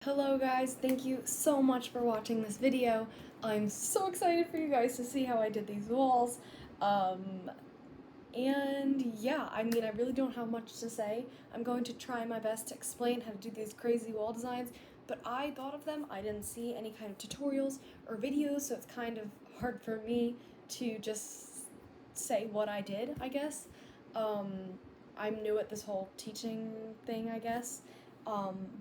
Hello guys, thank you so much for watching this video. I'm so excited for you guys to see how I did these walls. And yeah, I really don't have much to say. I'm going to try my best to explain how to do these crazy wall designs, but I thought of them. I didn't see any kind of tutorials or videos, so it's kind of hard for me to just say what I did, I guess. I'm new at this whole teaching thing, I guess.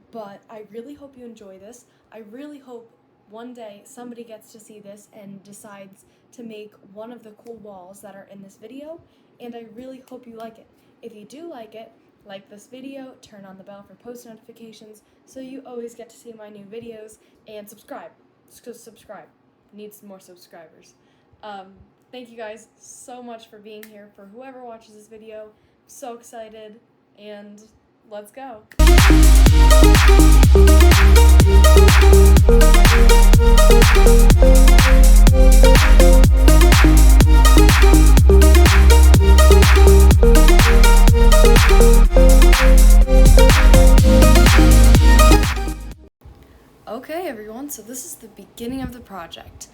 But I really hope you enjoy this. I really hope one day somebody gets to see this and decides to make one of the cool walls that are in this video, and I really hope you like it. If you do like this video, turn on the bell for post notifications so you always get to see my new videos, and subscribe. Just subscribe. Needs more subscribers. Thank you guys so much for being here. For whoever watches this video, I'm so excited, and let's go. Okay everyone, so this is the beginning of the project.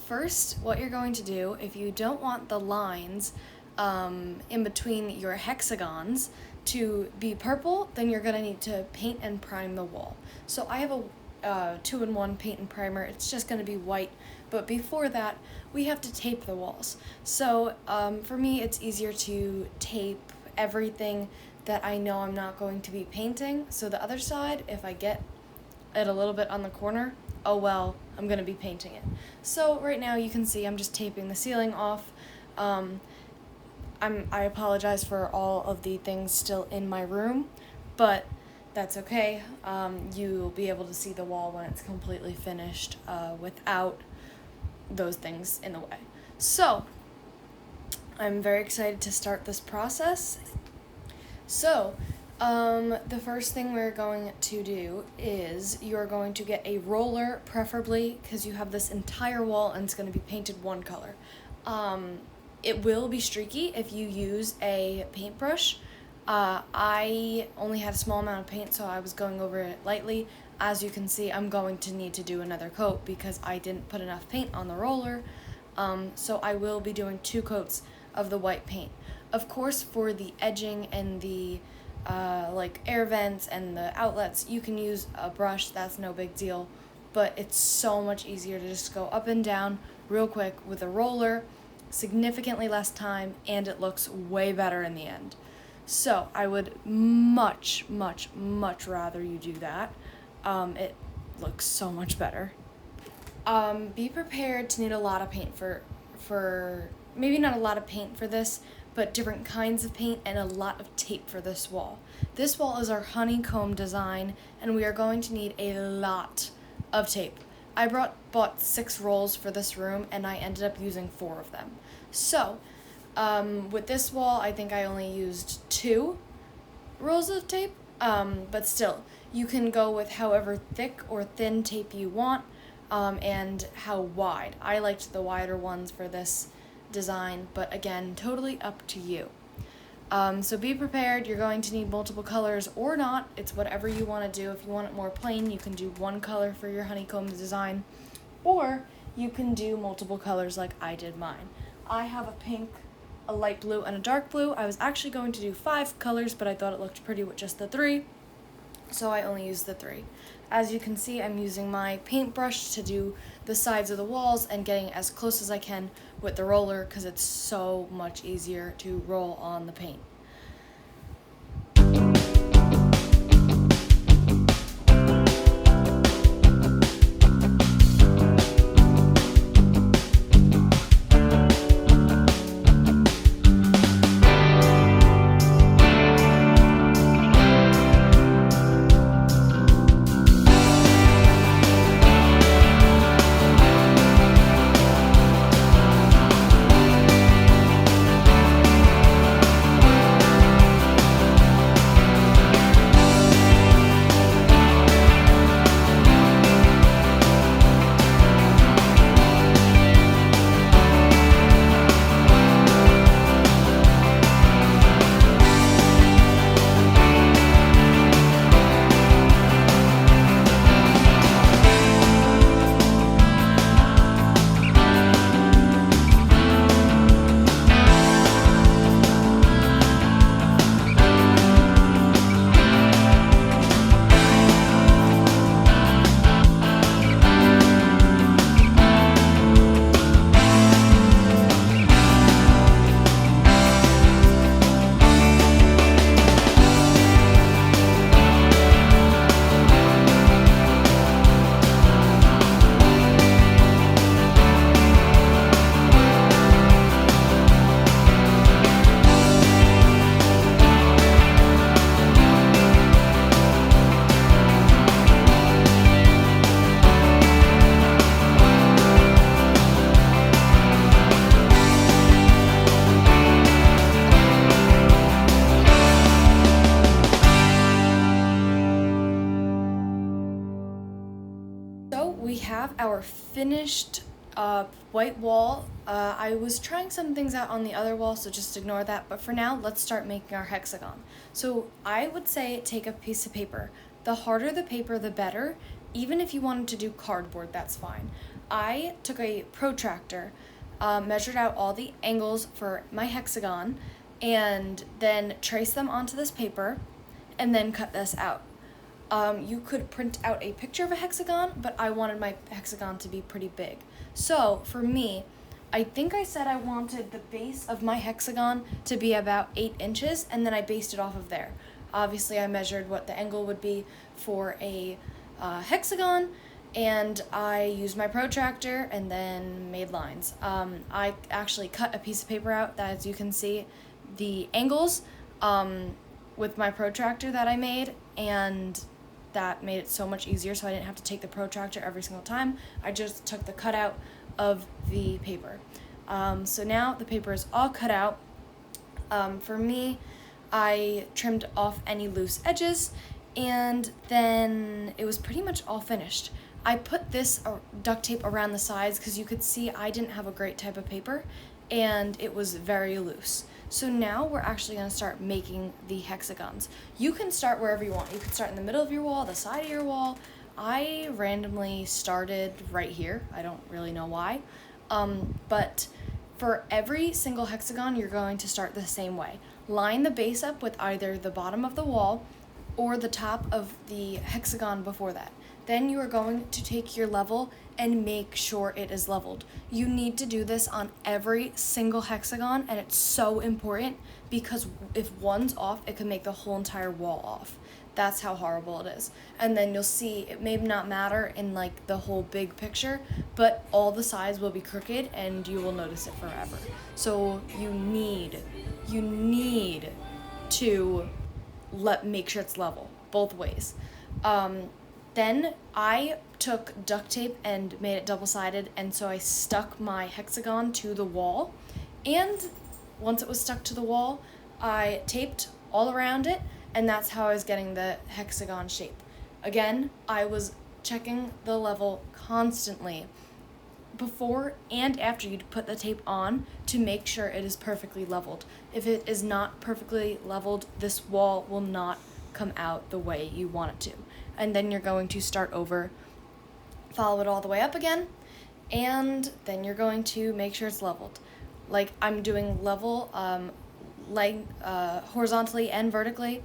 First, what you're going to do, if you don't want the lines in between your hexagons to be purple, then you're going to need to paint and prime the wall. So I have a 2-in-1 paint and primer. It's just going to be white, but before that we have to tape the walls. So for me it's easier to tape everything that I know I'm not going to be painting. So the other side, if I get it a little bit on the corner, oh well, I'm going to be painting it. So right now you can see I'm just taping the ceiling off. I apologize for all of the things still in my room, but that's okay. You'll be able to see the wall when it's completely finished without those things in the way. So I'm very excited to start this process. So the first thing we're going to do is you're going to get a roller, preferably, because you have this entire wall and it's going to be painted one color. It will be streaky if you use a paintbrush. I only had a small amount of paint, so I was going over it lightly. As you can see, I'm going to need to do another coat because I didn't put enough paint on the roller. So I will be doing 2 coats of the white paint. Of course, for the edging and the like air vents and the outlets, you can use a brush. That's no big deal, but it's so much easier to just go up and down real quick with a roller, significantly less time, and it looks way better in the end. So I would much rather you do that. It looks so much better. Be prepared to need a lot of paint for maybe not a lot of paint for this, but different kinds of paint and a lot of tape for this wall. This wall is our honeycomb design, and we are going to need a lot of tape. I bought 6 rolls for this room, and I ended up using 4 of them. So with this wall, I think I only used 2 rolls of tape, but still, you can go with however thick or thin tape you want, and how wide. I liked the wider ones for this design, but again, totally up to you. So be prepared. You're going to need multiple colors or not. It's whatever you want to do. If you want it more plain, you can do 1 color for your honeycomb design, or you can do multiple colors like I did mine. I have a pink, a light blue, and a dark blue. I was actually going to do 5 colors, but I thought it looked pretty with just the 3, so I only used the 3. As you can see, I'm using my paintbrush to do the sides of the walls and getting as close as I can with the roller because it's so much easier to roll on the paint. we have our finished white wall. I was trying some things out on the other wall, so just ignore that. But for now, let's start making our hexagon. So I would say take a piece of paper. The harder the paper, the better. Even if you wanted to do cardboard, that's fine. I took a protractor, measured out all the angles for my hexagon, and then traced them onto this paper, and then cut this out. You could print out a picture of a hexagon, but I wanted my hexagon to be pretty big. So for me, I think I said I wanted the base of my hexagon to be about 8 inches, and then I based it off of there. Obviously, I measured what the angle would be for a hexagon, and I used my protractor and then made lines. I actually cut a piece of paper out that, as you can see, the angles with my protractor that I made, and that made it so much easier, so I didn't have to take the protractor every single time. I just took the cutout of the paper. So now the paper is all cut out. For me, I trimmed off any loose edges, and then it was pretty much all finished. I put this duct tape around the sides because you could see I didn't have a great type of paper, and it was very loose. So now we're actually going to start making the hexagons. You can start wherever you want. You can start in the middle of your wall, the side of your wall. I randomly started right here. I don't really know why. But for every single hexagon, you're going to start the same way. Line the base up with either the bottom of the wall or the top of the hexagon before that. Then you are going to take your level and make sure it is leveled. You need to do this on every single hexagon, and it's so important because if one's off, it can make the whole entire wall off. That's how horrible it is. And then you'll see it may not matter in like the whole big picture, but all the sides will be crooked and you will notice it forever. So you need to make sure it's level both ways. Then I took duct tape and made it double-sided, and so I stuck my hexagon to the wall. And once it was stuck to the wall, I taped all around it, and that's how I was getting the hexagon shape. Again, I was checking the level constantly before and after you put the tape on to make sure it is perfectly leveled. If it is not perfectly leveled, this wall will not come out the way you want it to. And then you're going to start over, follow it all the way up again, and then you're going to make sure it's leveled. Like I'm doing level horizontally and vertically.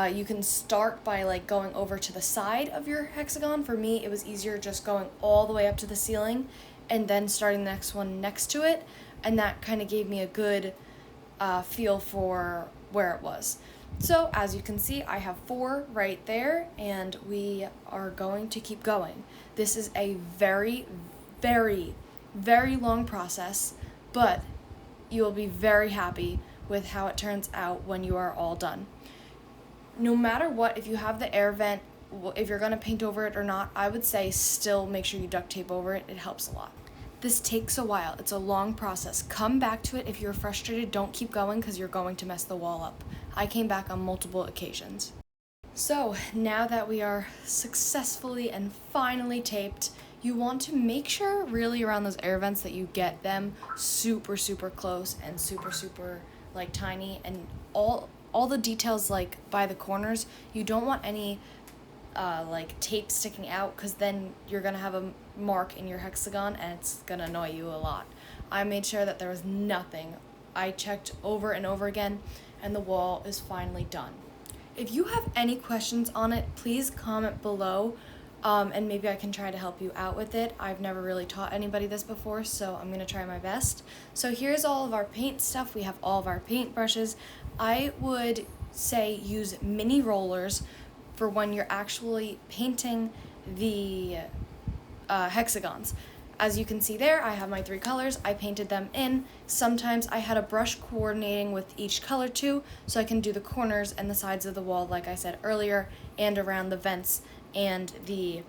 You can start by like going over to the side of your hexagon. For me, it was easier just going all the way up to the ceiling and then starting the next one next to it, and that kind of gave me a good feel for where it was. So as you can see, I have 4 right there, and we are going to keep going. This is a very, very, very long process, but you will be very happy with how it turns out when you are all done. No matter what, if you have the air vent, if you're going to paint over it or not, I would say still make sure you duct tape over it. It helps a lot. This takes a while. It's a long process. Come back to it. If you're frustrated, don't keep going because you're going to mess the wall up. I came back on multiple occasions. So now that we are successfully and finally taped, you want to make sure really around those air vents that you get them super, super close and super, super like tiny, and all the details like by the corners. You don't want any like tape sticking out because then you're gonna have a mark in your hexagon and it's gonna annoy you a lot. I made sure that there was nothing. I checked over and over again, and the wall is finally done. If you have any questions on it, please comment below, and maybe I can try to help you out with it. I've never really taught anybody this before, so I'm gonna try my best. So here's all of our paint stuff. We have all of our paint brushes. I would say use mini rollers for when you're actually painting the hexagons. As you can see there, I have my 3 colors. I painted them in. Sometimes I had a brush coordinating with each color too, so I can do the corners and the sides of the wall, like I said earlier, and around the vents and the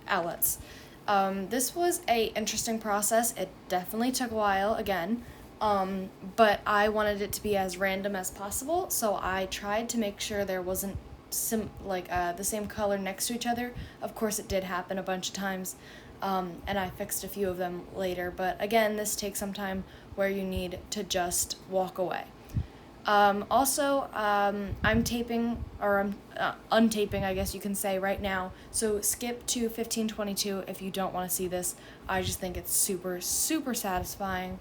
outlets. This was a interesting process. It definitely took a while again, but I wanted it to be as random as possible, so I tried to make sure there wasn't the same color next to each other. Of course, it did happen a bunch of times, and I fixed a few of them later. But again, this takes some time where you need to just walk away. I'm taping, or I'm untaping, I guess you can say, right now. So skip to 15:22 if you don't want to see this. I just think it's super, super satisfying.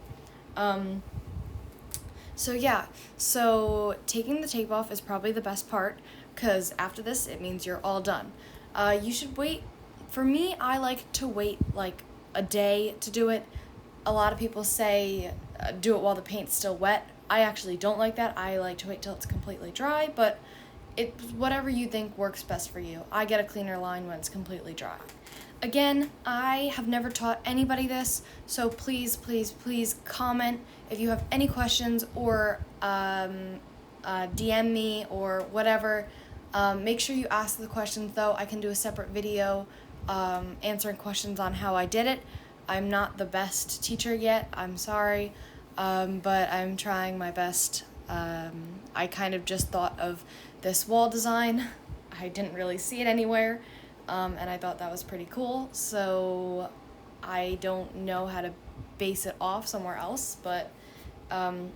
So taking the tape off is probably the best part, because after this, it means you're all done. You should wait. For me, I like to wait like a day to do it. A lot of people say do it while the paint's still wet. I actually don't like that. I like to wait till it's completely dry, but it's whatever you think works best for you. I get a cleaner line when it's completely dry. Again, I have never taught anybody this, so please, please, please comment if you have any questions, or DM me or whatever. Make sure you ask the questions, though. I can do a separate video answering questions on how I did it. I'm not the best teacher yet, I'm sorry, but I'm trying my best. I kind of just thought of this wall design. I didn't really see it anywhere, and I thought that was pretty cool, so I don't know how to base it off somewhere else, but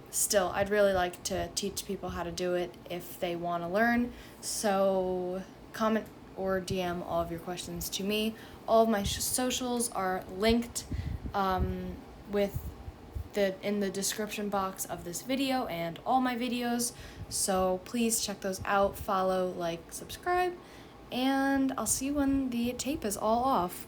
still, I'd really like to teach people how to do it if they want to learn. So comment or DM all of your questions to me. All of my socials are linked in the description box of this video and all my videos, so please check those out. Follow, like, subscribe, and I'll see you when the tape is all off.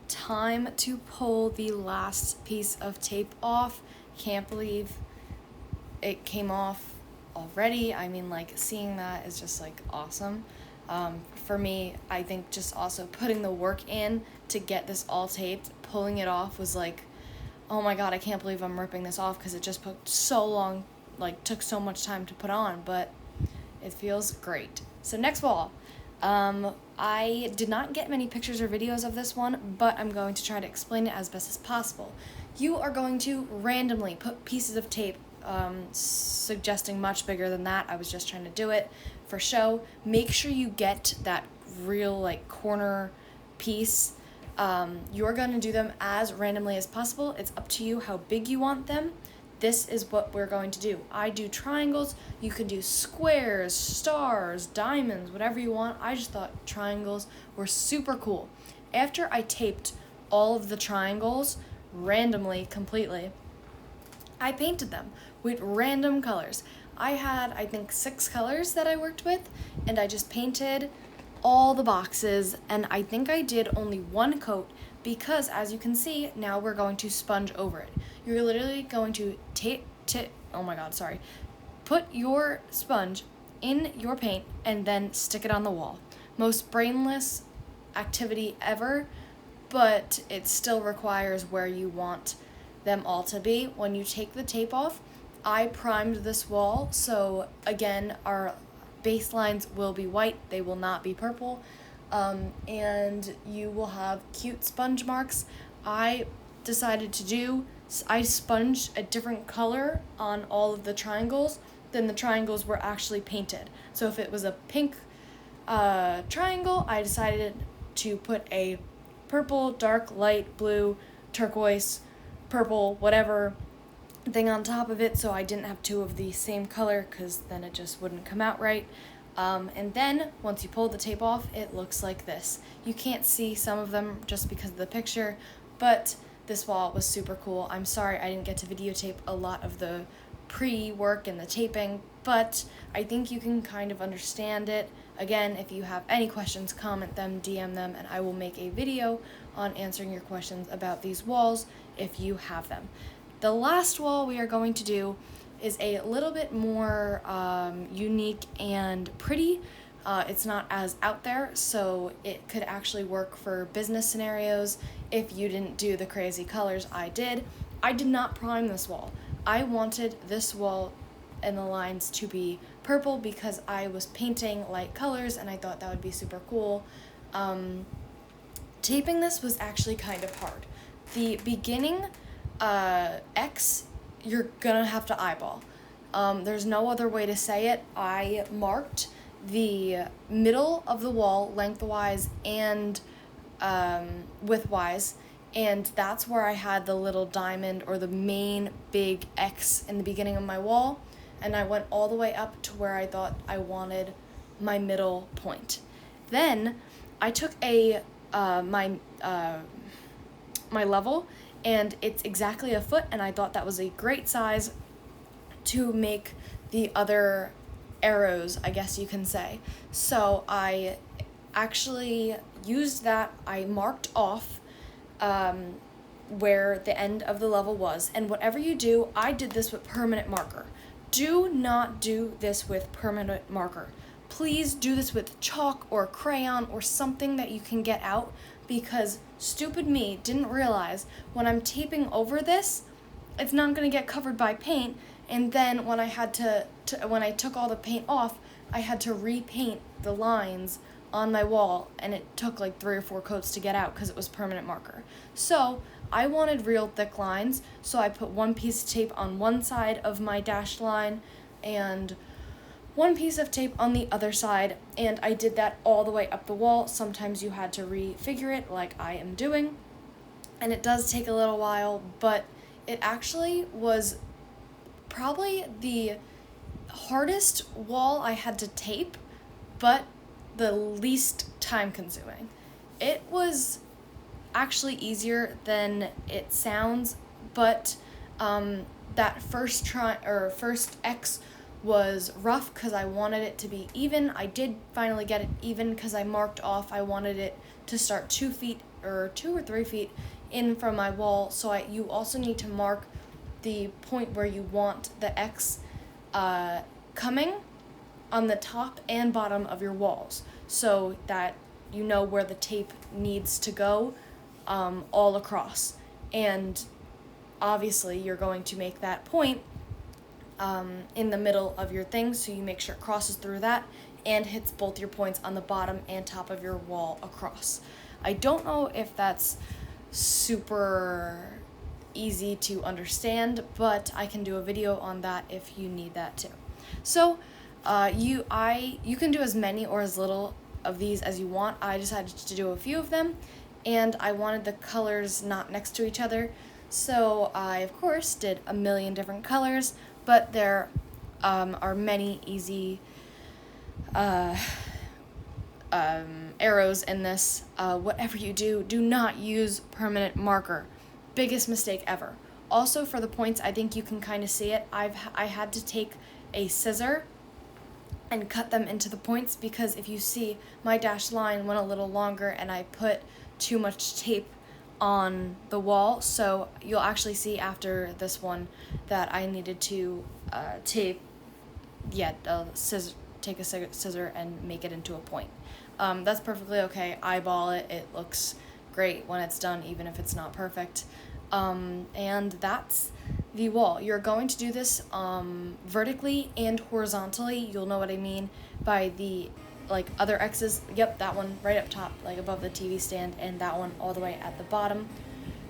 Time to pull the last piece of tape off. Can't believe it came off already. I mean, like, seeing that is just, like, awesome. For me, I think just also putting the work in to get this all taped, pulling it off was like, oh my god, I can't believe I'm ripping this off because it just took so long, like, took so much time to put on, but it feels great. So next wall. I did not get many pictures or videos of this one, but I'm going to try to explain it as best as possible. You are going to randomly put pieces of tape, suggesting much bigger than that. I was just trying to do it for show. Make sure you get that real, like, corner piece. You're going to do them as randomly as possible. It's up to you how big you want them. This is what we're going to do. I do triangles. You can do squares, stars, diamonds, whatever you want. I just thought triangles were super cool. After I taped all of the triangles randomly, completely, I painted them with random colors. I had, I think, 6 colors that I worked with, and I just painted all the boxes, and I think I did only 1 coat because, as you can see, now we're going to sponge over it. You're literally going to put your sponge in your paint and then stick it on the wall. Most brainless activity ever, but it still requires where you want them all to be. When you take the tape off, I primed this wall, so again, our baselines will be white, they will not be purple, and you will have cute sponge marks. I sponged a different color on all of the triangles than the triangles were actually painted. So if it was a pink triangle, I decided to put a purple, dark, light blue, turquoise, purple, whatever thing on top of it, so I didn't have 2 of the same color because then it just wouldn't come out right. And then once you pull the tape off, it looks like this. You can't see some of them just because of the picture, but this wall was super cool. I'm sorry I didn't get to videotape a lot of the pre-work and the taping, but I think you can kind of understand it. Again, if you have any questions, comment them, DM them, and I will make a video on answering your questions about these walls if you have them. The last wall we are going to do is a little bit more unique and pretty. It's not as out there, so it could actually work for business scenarios if you didn't do the crazy colors I did. I did not prime this wall. I wanted this wall and the lines to be purple because I was painting light colors and I thought that would be super cool. Taping this was actually kind of hard. The beginning X, you're gonna have to eyeball. There's no other way to say it. I marked the middle of the wall lengthwise and widthwise, and that's where I had the little diamond or the main big X in the beginning of my wall, and I went all the way up to where I thought I wanted my middle point. Then I took my level, and it's exactly a foot, and I thought that was a great size to make the other arrows, I guess you can say. So I actually used that. I marked off where the end of the level was, and whatever you do, I did this with permanent marker. Do not do this with permanent marker. Please do this with chalk or crayon or something that you can get out, because stupid me didn't realize when I'm taping over this, it's not going to get covered by paint, and then when I had when I took all the paint off, I had to repaint the lines on my wall, and it took like 3 or 4 coats to get out because it was permanent marker. So I wanted real thick lines, so I put 1 piece of tape on one side of my dashed line and 1 piece of tape on the other side, and I did that all the way up the wall. Sometimes you had to refigure it like I am doing, and it does take a little while, but it actually was probably the hardest wall I had to tape, but the least time consuming. It was actually easier than it sounds, but that first X was rough because I wanted it to be even. I did finally get it even because I marked off. I wanted it to start 2 or 3 feet in from my wall. So you also need to mark the point where you want the X coming on the top and bottom of your walls so that you know where the tape needs to go all across. And obviously you're going to make that point in the middle of your thing, so you make sure it crosses through that and hits both your points on the bottom and top of your wall across. I don't know if that's super easy to understand, but I can do a video on that if you need that too. So you can do as many or as little of these as you want. I decided to do a few of them, and I wanted the colors not next to each other, so I of course did a million different colors, but there are many easy arrows in this. Whatever you do, do not use permanent marker. Biggest mistake ever. Also, for the points, I think you can kind of see it. I had to take a scissor and cut them into the points, because if you see, my dashed line went a little longer and I put too much tape on the wall, so you'll actually see after this one that I needed to take a scissor and make it into a point. That's perfectly okay. Eyeball it. It looks great when it's done, even if it's not perfect. And that's the wall. You're going to do this vertically and horizontally. You'll know what I mean by the other X's. Yep, that one right up top, above the TV stand, and that one all the way at the bottom.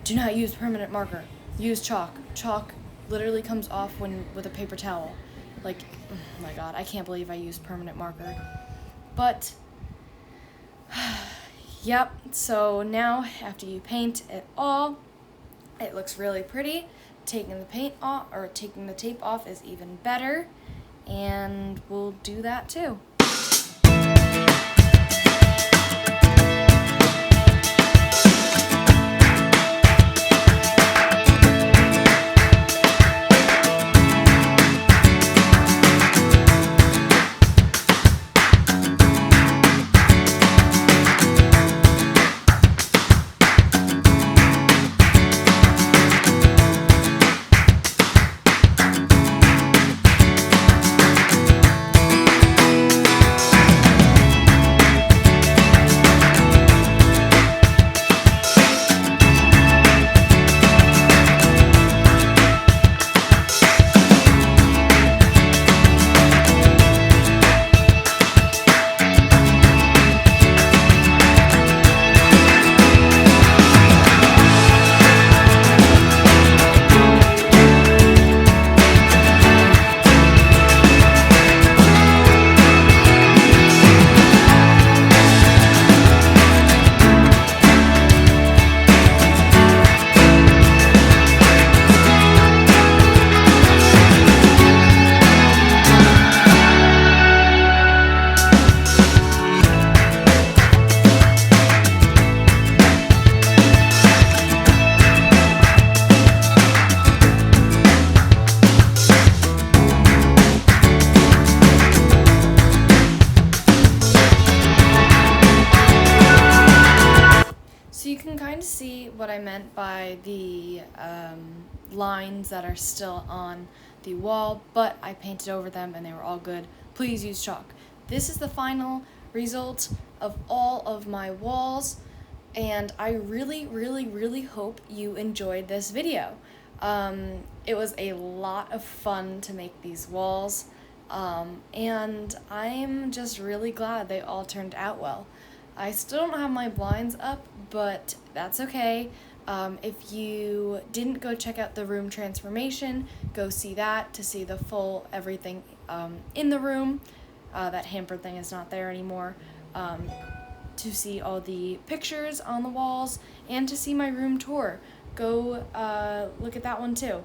Do not use permanent marker. Use chalk. Chalk literally comes off with a paper towel. Oh my god, I can't believe I used permanent marker. But yep, so now after you paint it all, it looks really pretty. Taking the tape off is even better, and we'll do that too. See what I meant by the lines that are still on the wall, but I painted over them and they were all good. Please use chalk. This is the final result of all of my walls, and I really, really, really hope you enjoyed this video. It was a lot of fun to make these walls, and I'm just really glad they all turned out well. I still don't have my blinds up, but that's okay. If you didn't go check out the room transformation, go see that to see the full everything in the room. That hamper thing is not there anymore. To see all the pictures on the walls and to see my room tour. Go look at that one too.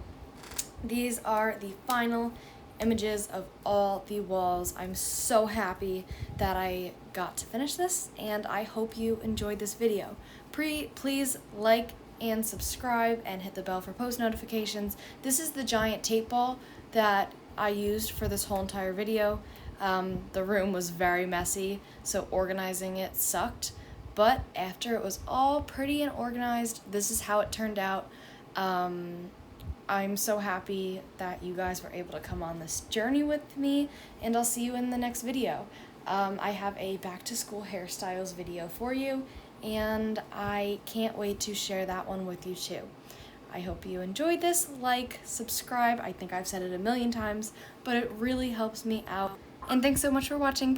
These are the final images of all the walls. I'm so happy that I got to finish this, and I hope you enjoyed this video. Please like and subscribe and hit the bell for post notifications. This is the giant tape ball that I used for this whole entire video. The room was very messy, so organizing it sucked, but after it was all pretty and organized, this is how it turned out. I'm so happy that you guys were able to come on this journey with me, and I'll see you in the next video. I have a back to school hairstyles video for you, and I can't wait to share that one with you too. I hope you enjoyed this. Like, subscribe. I think I've said it a million times, but it really helps me out. And thanks so much for watching.